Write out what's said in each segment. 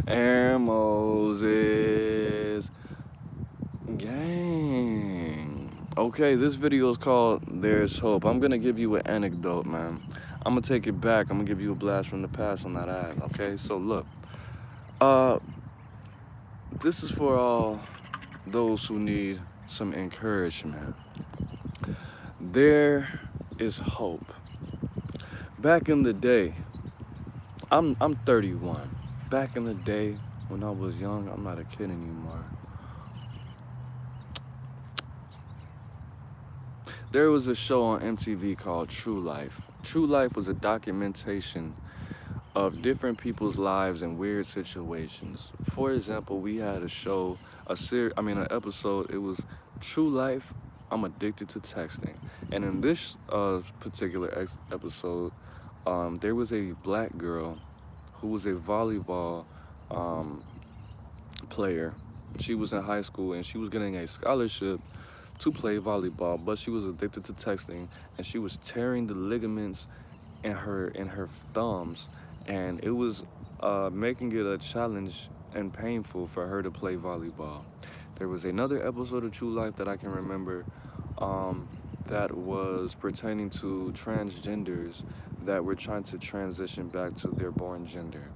Air Moses. Gang. Okay, this video is called There's Hope. I'm gonna give you an anecdote, man. I'm gonna take it back. I'm gonna give you a blast from the past on that ad. Okay, so look. Uh, this is for all those who need some encouragement. There is hope. Back in the day, I'm 31. Back in the day when I was young, I'm not a kid anymore. There was a show on MTV called True Life. True Life was a documentation of different people's lives in weird situations. For example, we had a show, an episode. It was True Life. I'm addicted to texting, and in this particular episode, there was a black girl who was a volleyball um, player. She was in high school and she was getting a scholarship to play volleyball, but she was addicted to texting and she was tearing the ligaments in her thumbs, and it was making it a challenge and painful for her to play volleyball. There was another episode of True Life that I can remember that was pertaining to transgenders that were trying to transition back to their born gender.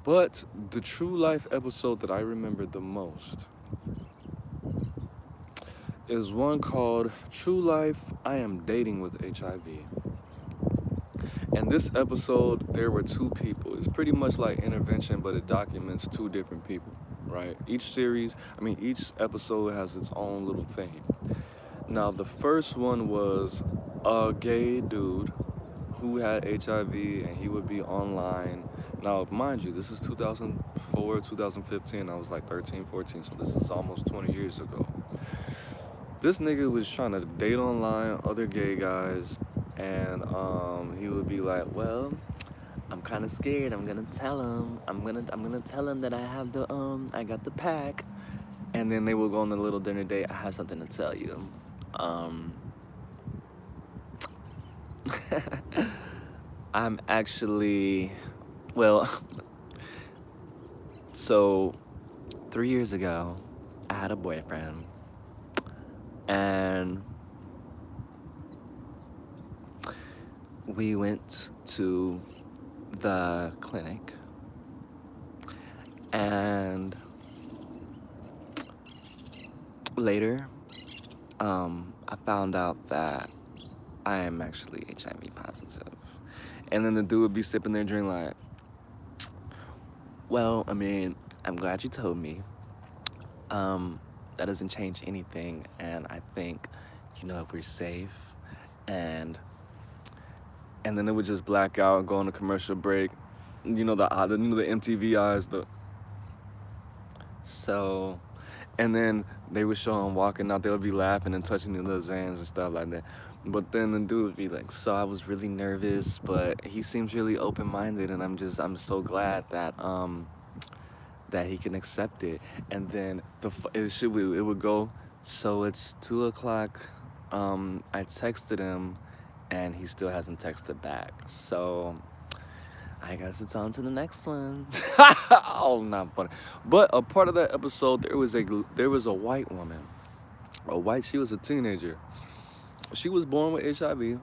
But the True Life episode that I remember the most is one called True Life, I Am Dating with HIV. In this episode, there were two people. It's pretty much like Intervention, but it documents two different people, right? Each episode has its own little theme. Now, the first one was a gay dude who had HIV and he would be online. Now, mind you, this is 2004, 2015. I was like 13, 14, so this is almost 20 years ago. This nigga was trying to date online other gay guys, and he would be like, well, I'm kind of scared. I'm gonna tell him. I'm gonna tell him that I got the pack. And then they will go on a little dinner date. I have something to tell you. Um, I'm actually, well, so 3 years ago, I had a boyfriend, and we went to the clinic, and later, I found out that I am actually HIV positive. And then the dude would be sipping their drink like, well, I'm glad you told me. That doesn't change anything, and I think, if we're safe, and then it would just black out and go on a commercial break. The MTV eyes, so, and then they would show him walking out. They would be laughing and touching the little hands and stuff like that. But then the dude would be like, so I was really nervous, but he seems really open-minded, and I'm so glad that that he can accept it. And then it would go, so it's 2:00. I texted him, and he still hasn't texted back. So I guess it's on to the next one. Oh, not funny. But a part of that episode, there was a white woman. She was a teenager. She was born with HIV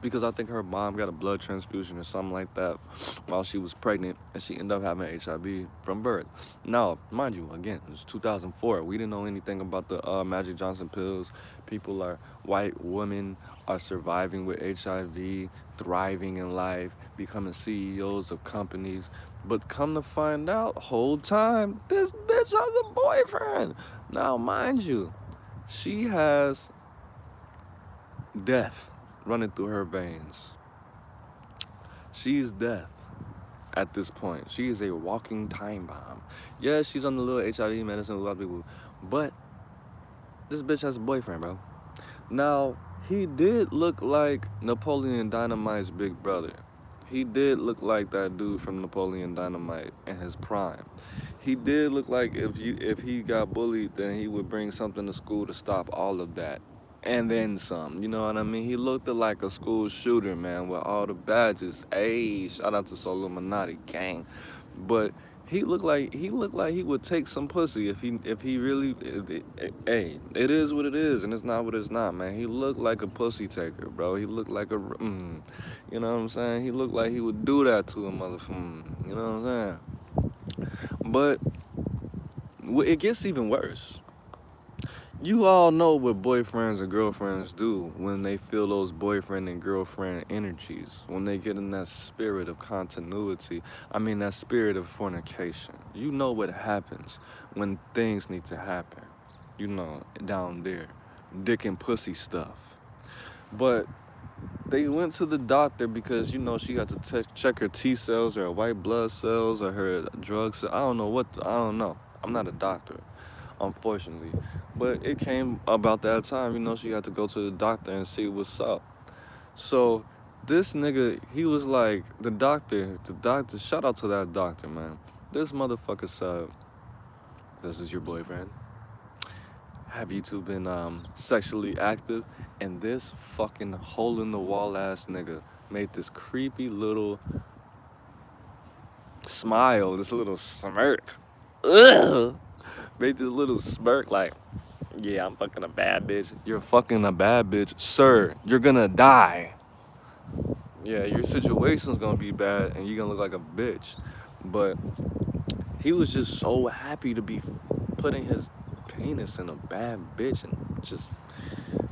because I think her mom got a blood transfusion or something like that while she was pregnant, and she ended up having HIV from birth. Now, mind you, again, it was 2004. We didn't know anything about the Magic Johnson pills. White women are surviving with HIV, thriving in life, becoming CEOs of companies. But come to find out, whole time, this bitch has a boyfriend. Now, mind you, she has death running through her veins. She's death at this point. She is a walking time bomb. Yeah, she's on the little HIV medicine with a lot of people, but this bitch has a boyfriend, bro. Now, he did look like Napoleon Dynamite's big brother. He did look like that dude from Napoleon Dynamite in his prime. He did look like if he got bullied, then he would bring something to school to stop all of that. And then some, you know what I mean? He looked like a school shooter, man, with all the badges. Hey, shout out to Soluminati gang. But He looked like he would take some pussy if he really. Hey, it is what it is, and it's not what it's not, man. He looked like a pussy taker, bro. He looked like you know what I'm saying? He looked like he would do that to a motherfucker. You know what I'm saying? But it gets even worse. You all know what boyfriends and girlfriends do when they feel those boyfriend and girlfriend energies, when they get in that spirit of continuity. I mean, that spirit of fornication. You know what happens when things need to happen. You know, down there, dick and pussy stuff. But they went to the doctor because, you know, she got to check her T cells or her white blood cells or her drugs. I don't know I don't know. I'm not a doctor, unfortunately. But it came about that time, you know, she had to go to the doctor and see what's up. So this nigga, he was like, the doctor, shout out to that doctor, man. This motherfucker said, this is your boyfriend. Have you two been sexually active? And this fucking hole in the wall ass nigga made this creepy little smile, this little smirk. Ugh! Made this little smirk like, yeah, I'm fucking a bad bitch. You're fucking a bad bitch. Sir, you're gonna die. Yeah, your situation's gonna be bad and you're gonna look like a bitch. But he was just so happy to be putting his penis in a bad bitch and just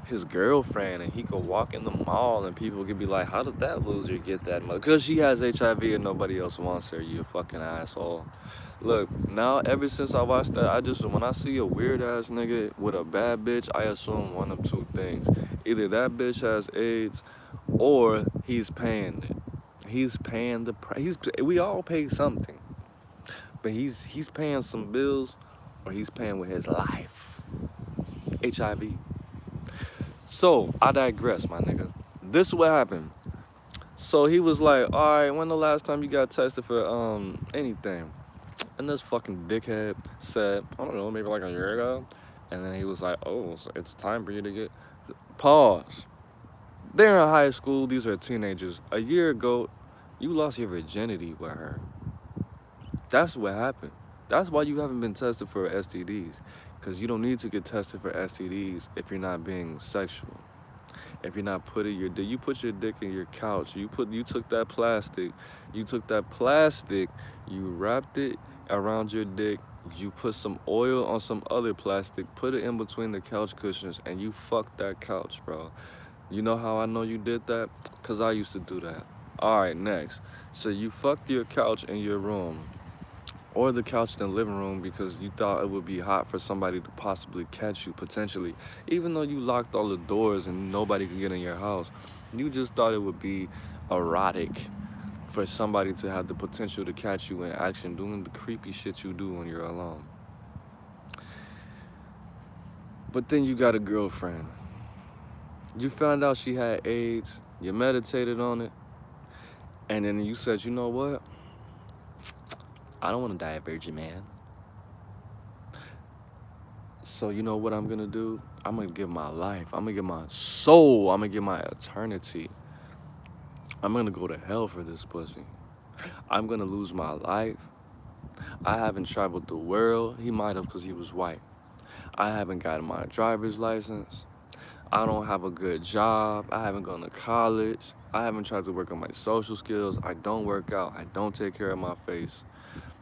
his girlfriend, and he could walk in the mall and people could be like, how did that loser get that much? Because she has HIV and nobody else wants her, you fucking asshole. Look, now ever since I watched that, when I see a weird ass nigga with a bad bitch, I assume one of two things. Either that bitch has AIDS or he's paying it. He's paying the price. We all pay something. But he's paying some bills or he's paying with his life. HIV. So, I digress, my nigga. This is what happened. So he was like, all right, when the last time you got tested for anything? And this fucking dickhead said, I don't know, maybe like a year ago. And then he was like, oh, so it's time for you to get... Pause. They're in high school. These are teenagers. A year ago, you lost your virginity with her. That's what happened. That's why you haven't been tested for STDs. Because you don't need to get tested for STDs if you're not being sexual. If you're not putting your dick, you put your dick in your couch. You took that plastic, you wrapped it around your dick. You put some oil on some other plastic, put it in between the couch cushions, and you fucked that couch, bro. You know how I know you did that? Because I used to do that. All right, next. So you fucked your couch in your room, or the couch in the living room, because you thought it would be hot for somebody to possibly catch you, potentially. Even though you locked all the doors and nobody could get in your house, you just thought it would be erotic for somebody to have the potential to catch you in action doing the creepy shit you do when you're alone. But then you got a girlfriend. You found out she had AIDS, you meditated on it, and then you said, you know what? I don't want to die a virgin, man. So you know what I'm gonna do? I'm gonna give my life. I'm gonna give my soul. I'm gonna give my eternity. I'm gonna go to hell for this pussy. I'm gonna lose my life. I haven't traveled the world. He might have because he was white. I haven't gotten my driver's license. I don't have a good job. I haven't gone to college. I haven't tried to work on my social skills. I don't work out. I don't take care of my face.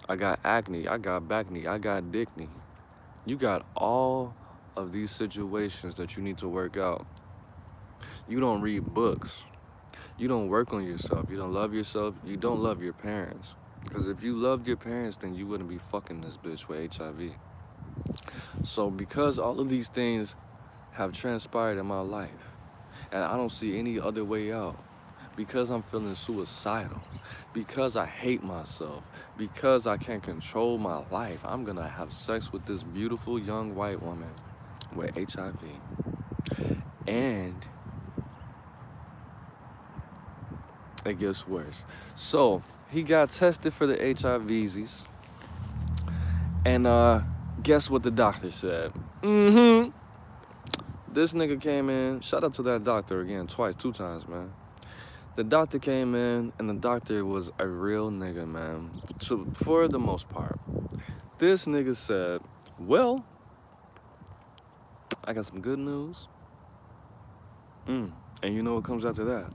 I got acne, I got back knee, I got dick knee. You got all of these situations that you need to work out. You don't read books. You don't work on yourself. You don't love yourself. You don't love your parents. Because if you loved your parents, then you wouldn't be fucking this bitch with HIV. So because all of these things have transpired in my life, and I don't see any other way out, because I'm feeling suicidal, because I hate myself, because I can't control my life, I'm gonna have sex with this beautiful young white woman with HIV. And it gets worse. So he got tested for the HIVs, and guess what the doctor said? This nigga came in, shout out to that doctor again, two times, man. The doctor came in, and the doctor was a real nigga, man. So, for the most part. This nigga said, well, I got some good news. And you know what comes after that?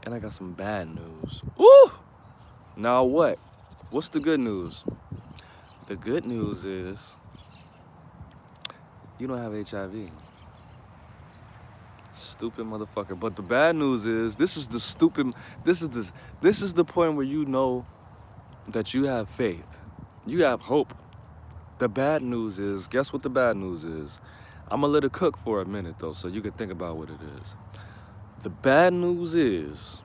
And I got some bad news. Woo! Now what? What's the good news? The good news is you don't have HIV. Stupid motherfucker. But the bad news is this is the stupid this is the point where you know that you have faith. You have hope. The bad news is, guess what the bad news is? I'm gonna let it cook for a minute though, so you can think about what it is. The bad news is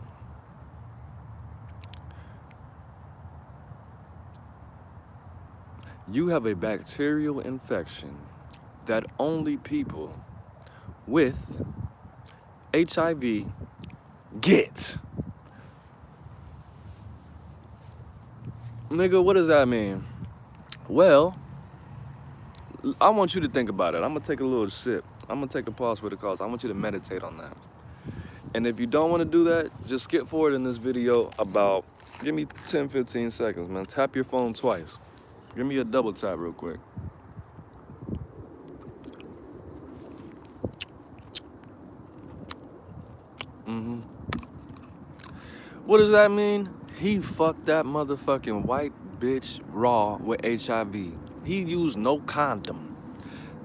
you have a bacterial infection that only people with HIV get. Nigga, what does that mean? Well, I want you to think about it. I'm gonna take a little sip. I'm gonna take a pause for the cause. I want you to meditate on that. And if you don't want to do that, just skip forward in this video about, give me 10, 15 seconds, man. Tap your phone twice. Give me a double tap real quick. What does that mean? He fucked that motherfucking white bitch raw with HIV. He used no condom.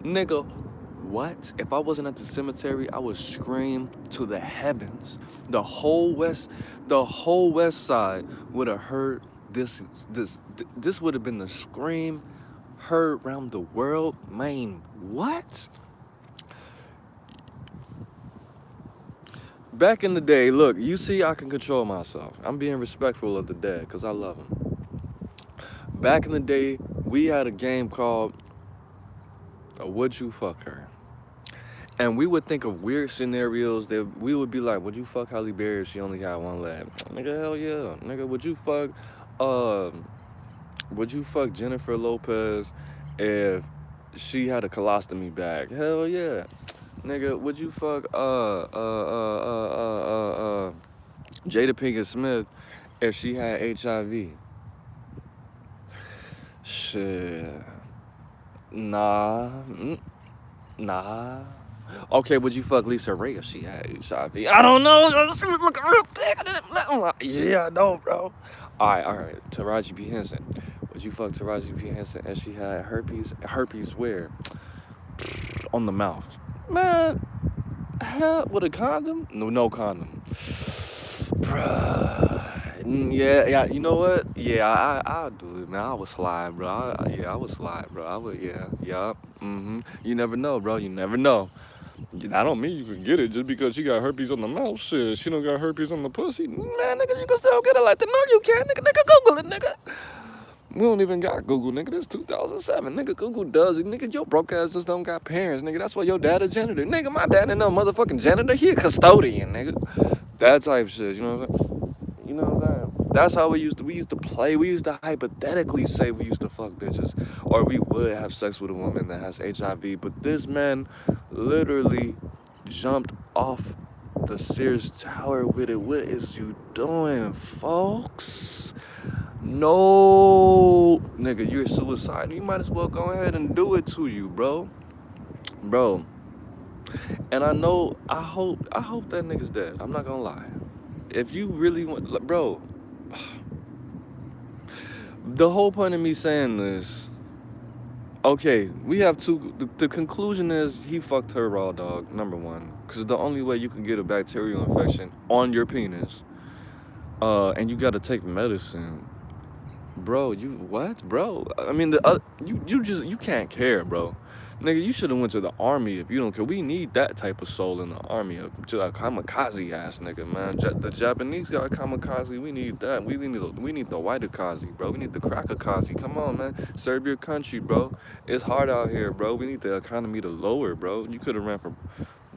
Nigga, what? If I wasn't at the cemetery, I would scream to the heavens. The whole west side would have heard this would have been the scream heard around the world. Man, what? Back in the day, look, you see I can control myself. I'm being respectful of the dead because I love them. Back in the day, we had a game called Would You Fuck Her? And we would think of weird scenarios that we would be like, would you fuck Halle Berry if she only got one leg? Nigga, hell yeah. Nigga, would you fuck Jennifer Lopez if she had a colostomy bag? Hell yeah. Nigga, would you fuck Jada Pinkett Smith if she had HIV? Shit. Nah. Nah. Okay, would you fuck Lisa Ray if she had HIV? I don't know. She was looking real thick. Yeah, I know, bro. All right. Taraji P. Henson. Would you fuck Taraji P. Henson if she had herpes? Herpes where? On the mouth. Man, hell, with a condom? No condom. Bruh. Yeah, you know what? Yeah, I'll do it, man. I would slide, bro. I would slide, bro. You never know, bro. You never know. I don't mean you can get it just because she got herpes on the mouth. Shit, she don't got herpes on the pussy. Man, nigga, you can still get it like that. No, you can't, nigga. Google it, nigga. We don't even got Google, nigga. This 2007, nigga. Google does it, nigga. Your broke ass just don't got parents, nigga. That's why your dad a janitor, nigga. My dad ain't no motherfucking janitor. He a custodian, nigga. That type shit. You know what I'm saying? You know what I'm saying? That's how we used to play. We used to hypothetically say we used to fuck bitches, or we would have sex with a woman that has HIV. But this man literally jumped off the Sears Tower with it. What is you doing, folks? No, nigga, you're suicidal. You might as well go ahead and do it to you, bro. And I hope that nigga's dead. I'm not gonna lie. If you really want, bro, the whole point of me saying this, okay, we have the conclusion is he fucked her raw, dog, number one. Because the only way you can get a bacterial infection on your penis, and you gotta take medicine. Bro, you what, bro? I mean, you can't care, bro. Nigga, you should have went to the army if you don't care. We need that type of soul in the army, a kamikaze ass nigga, man. The Japanese got kamikaze. We need that. We need the white kazi, bro. We need the cracker kazi. Come on, man. Serve your country, bro. It's hard out here, bro. We need the economy to lower, bro. You could have ran for.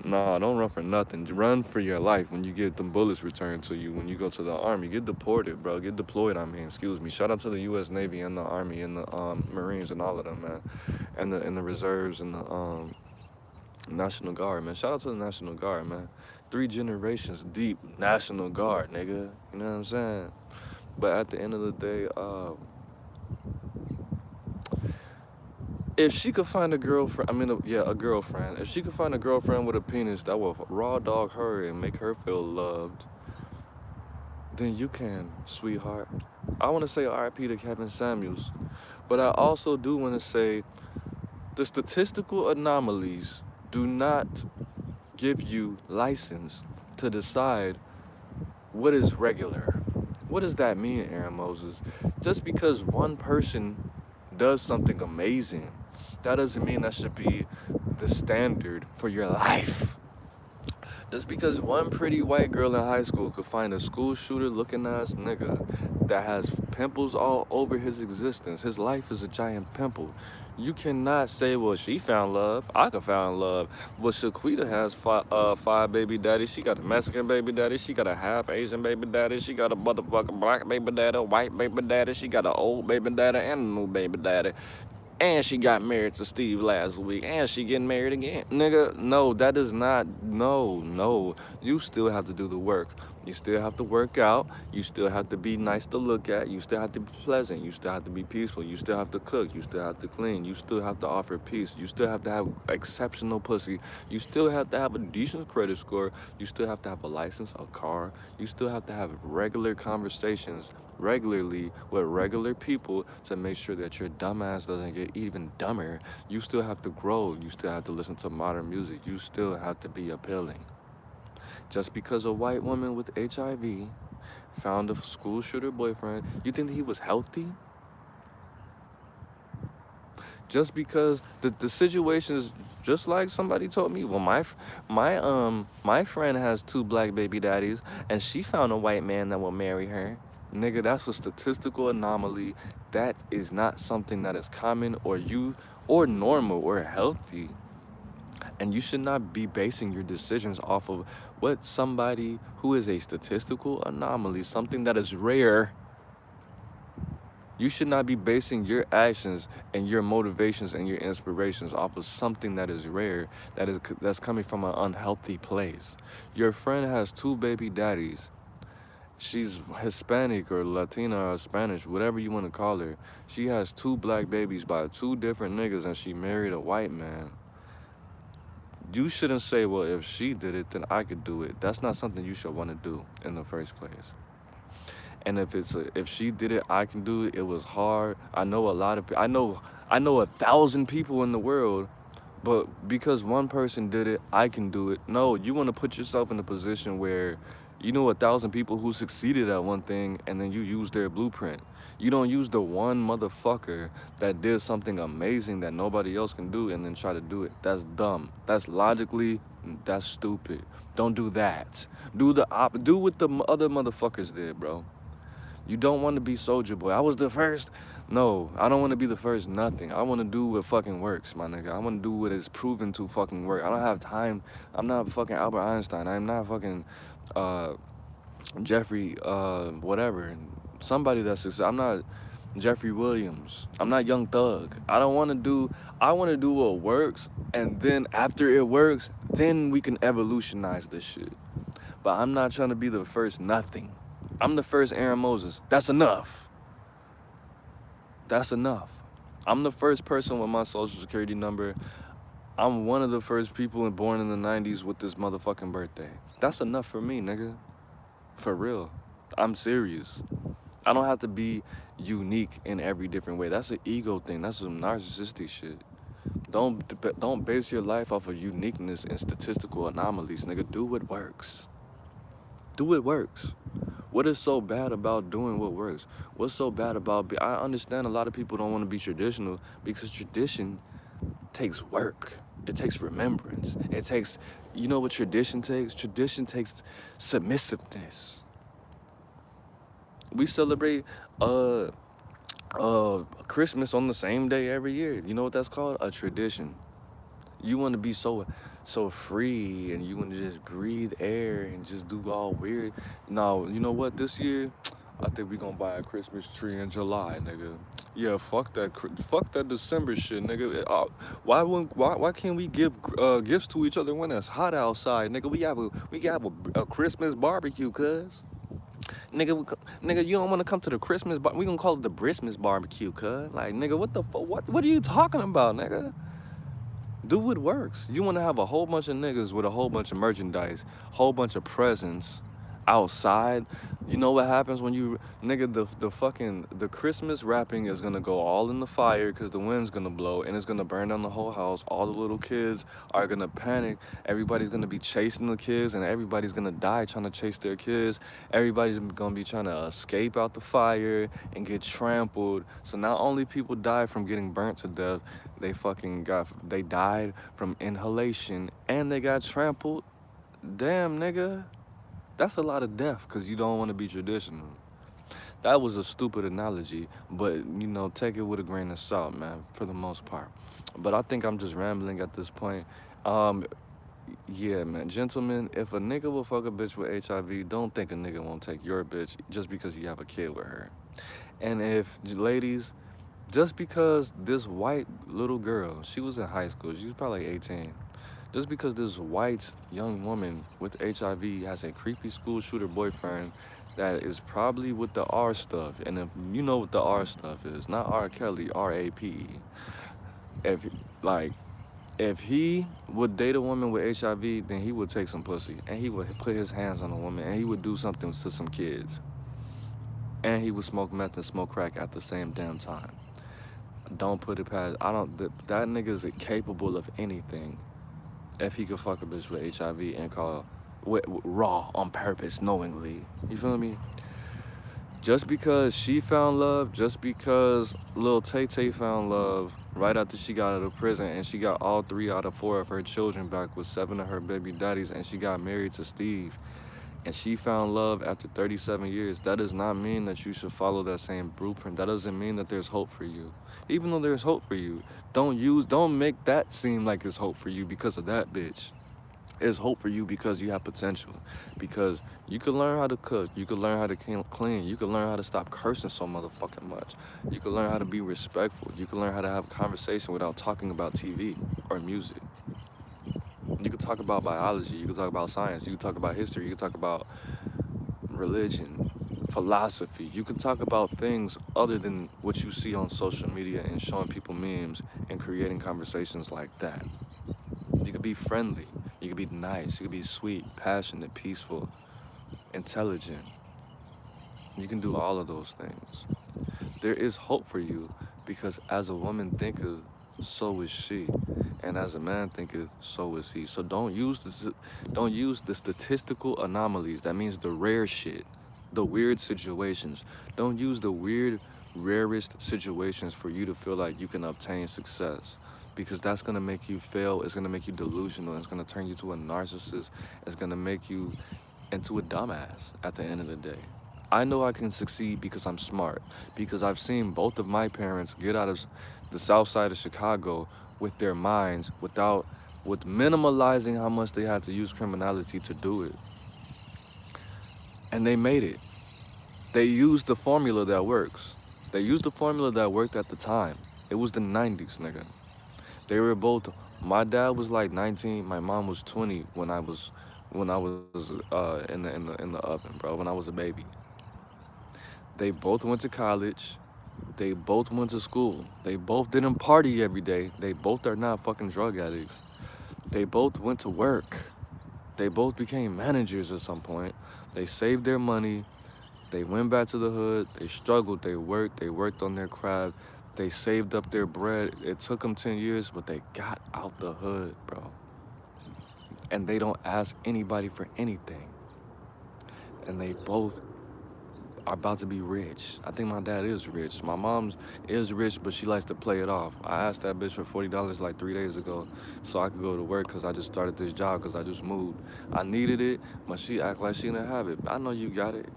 Nah, don't run for nothing. Run for your life when you get them bullets returned to you when you go to the army. Get deported, bro. Get deployed, excuse me. Shout out to the U.S. Navy and the Army and the Marines and all of them, man. And the reserves and National Guard, man. Shout out to the National Guard, man. 3 generations deep, National Guard, nigga. You know what I'm saying? But at the end of the day, if she could find a girlfriend, yeah, a girlfriend. If she could find a girlfriend with a penis that will raw dog her and make her feel loved, then you can, sweetheart. I want to say R.I.P. to Kevin Samuels, but I also do want to say the statistical anomalies do not give you license to decide what is regular. What does that mean, Aaron Moses? Just because one person does something amazing, that doesn't mean that should be the standard for your life. Just because one pretty white girl in high school could find a school shooter looking ass nigga that has pimples all over his existence, his life is a giant pimple. You cannot say, well, she found love. I could find love. Well, Shaquita has five baby daddies. She got a Mexican baby daddy. She got a half Asian baby daddy. She got a motherfucking black baby daddy, a white baby daddy. She got an old baby daddy and a new baby daddy. And she got married to Steve last week, and she getting married again. Nigga, no, that is not, no. You still have to do the work. You still have to work out. You still have to be nice to look at. You still have to be pleasant. You still have to be peaceful. You still have to cook. You still have to clean. You still have to offer peace. You still have to have exceptional pussy. You still have to have a decent credit score. You still have to have a license, a car. You still have to have regular conversations regularly with regular people to make sure that your dumbass doesn't get even dumber. You still have to grow. You still have to listen to modern music. You still have to be appealing. Just because a white woman with HIV found a school shooter boyfriend, you think that he was healthy? Just because the situation is just like somebody told me. Well, my friend has 2 black baby daddies, and she found a white man that will marry her. Nigga, that's a statistical anomaly. That is not something that is common or normal or healthy. And you should not be basing your decisions off of what somebody who is a statistical anomaly, something that is rare. You should not be basing your actions and your motivations and your inspirations off of something that is rare, that's coming from an unhealthy place. Your friend has 2 baby daddies. She's Hispanic or Latina or Spanish, whatever you want to call her. She has 2 black babies by 2 different niggas, and she married a white man. You shouldn't say, well, if she did it, then I could do it. That's not something you should want to do in the first place. And if she did it, I can do it. It was hard. I know a lot of I know 1,000 people in the world, but because one person did it, I can do it. No, you want to put yourself in a position where you know 1,000 people who succeeded at one thing, and then you use their blueprint. You don't use the one motherfucker that did something amazing that nobody else can do and then try to do it. That's dumb. That's stupid. Don't do that. Do what the other motherfuckers did, bro. You don't want to be Soldier Boy. I was the first. No, I don't want to be the first nothing. I want to do what fucking works, my nigga. I want to do what is proven to fucking work. I don't have time. I'm not fucking Albert Einstein. I'm not fucking Jeffrey, whatever. Somebody that's successful. I'm not Jeffrey Williams. I'm not Young Thug. I want to do what works, and then after it works, then we can evolutionize this shit. But I'm not trying to be the first nothing. I'm the first Aaron Moses. That's enough. That's enough. I'm the first person with my social security number. I'm one of the first people born in the 90s with this motherfucking birthday. That's enough for me, nigga. For real. I'm serious. I don't have to be unique in every different way. That's an ego thing. That's some narcissistic shit. Don't base your life off of uniqueness and statistical anomalies, nigga. Do what works. Do what works. What is so bad about doing what works? What's so bad about I understand a lot of people don't want to be traditional because tradition takes work. It takes remembrance. It takes, you know what tradition takes? Tradition takes submissiveness. We celebrate Christmas on the same day every year. You know what that's called? A tradition. You want to be so free, and you want to just breathe air and just do all weird. No, you know what? This year, I think we're going to buy a Christmas tree in July, nigga. Yeah, fuck that December shit, nigga. Why can't we give gifts to each other when it's hot outside, nigga? We have a Christmas barbecue, cuz. Nigga, you don't want to come to the we gonna call it the Christmas barbecue, cuz. Like, nigga, what the fuck? What are you talking about, nigga? Do what works. You want to have a whole bunch of niggas with a whole bunch of merchandise, whole bunch of presents outside. You know what happens when you nigga the Christmas wrapping is gonna go all in the fire because the wind's gonna blow and it's gonna burn down the whole house. All the little kids are gonna panic. Everybody's gonna be chasing the kids and everybody's gonna die trying to chase their kids. Everybody's gonna be trying to escape out the fire and get trampled. So not only people die from getting burnt to death, they died from inhalation and they got trampled. Damn, nigga. That's a lot of death because you don't want to be traditional. That was a stupid analogy, but take it with a grain of salt, man, for the most part. But I think I'm just rambling at this point. Um, yeah, man, gentlemen, if a nigga will fuck a bitch with HIV, don't think a nigga won't take your bitch just because you have a kid with her. And if ladies, just because this white little girl, she was in high school, she was probably like 18. Just because this white young woman with HIV has a creepy school shooter boyfriend that is probably with the R stuff, and if you know what the R stuff is, not R. Kelly, RAPE. If like if he would date a woman with HIV, then he would take some pussy and he would put his hands on a woman and he would do something to some kids and he would smoke meth and smoke crack at the same damn time. Don't put it past. I don't. That nigga's capable of anything. If he could fuck a bitch with HIV and call raw on purpose, knowingly. You feel me? Just because she found love, just because Lil Tay Tay found love right after she got out of prison and she got all 3 out of 4 of her children back with 7 of her baby daddies and she got married to Steve and she found love after 37 years, that does not mean that you should follow that same blueprint. That doesn't mean that there's hope for you. Even though there's hope for you, don't make that seem like it's hope for you because of that bitch. It's hope for you because you have potential. Because you can learn how to cook, you can learn how to clean, you can learn how to stop cursing so motherfucking much. You can learn how to be respectful. You can learn how to have a conversation without talking about TV or music. You can talk about biology, you can talk about science, you can talk about history, you can talk about religion, philosophy. You can talk about things other than what you see on social media and showing people memes and creating conversations like that. You could be friendly, you could be nice, you could be sweet, passionate, peaceful, intelligent. You can do all of those things. There is hope for you because as a woman thinketh, so is she. And as a man thinketh, so is he. So don't use the statistical anomalies. That means the rare shit, the weird situations. Don't use the weird, rarest situations for you to feel like you can obtain success. Because that's gonna make you fail, it's gonna make you delusional, it's gonna turn you to a narcissist, it's gonna make you into a dumbass at the end of the day. I know I can succeed because I'm smart, because I've seen both of my parents get out of the south side of Chicago with their minds with minimalizing how much they had to use criminality to do it. And they made it. They used the formula that works. They used the formula that worked at the time. It was the 90s, nigga. They were both my dad was like 19, my mom was 20 when I was in the oven, bro, when I was a baby. They both went to college. They both went to school. They both didn't party every day. They both are not fucking drug addicts. They both went to work. They both became managers at some point. They saved their money. They went back to the hood. They struggled. They worked on their craft. They saved up their bread. It took them 10 years, but they got out the hood, bro. And they don't ask anybody for anything. And they both are about to be rich. I think my dad is rich. My mom is rich, but she likes to play it off. I asked that bitch for $40 like 3 days ago so I could go to work because I just started this job because I just moved. I needed it, but she act like she didn't have it. I know you got it.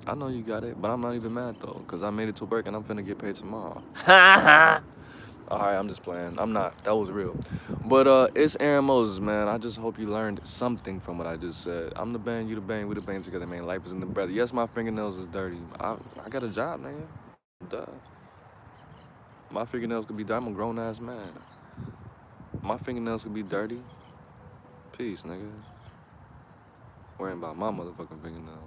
I know you got it, but I'm not even mad though because I made it to work and I'm finna get paid tomorrow. All right, I'm just playing. I'm not. That was real. But it's Aaron Moses, man. I just hope you learned something from what I just said. I'm the bang, you the bang, we the bang together, man. Life is in the breath. Yes, my fingernails is dirty. I got a job, man. Duh. My fingernails could be dirty. I'm a grown ass man. My fingernails could be dirty. Peace, nigga. Worrying about my motherfucking fingernails.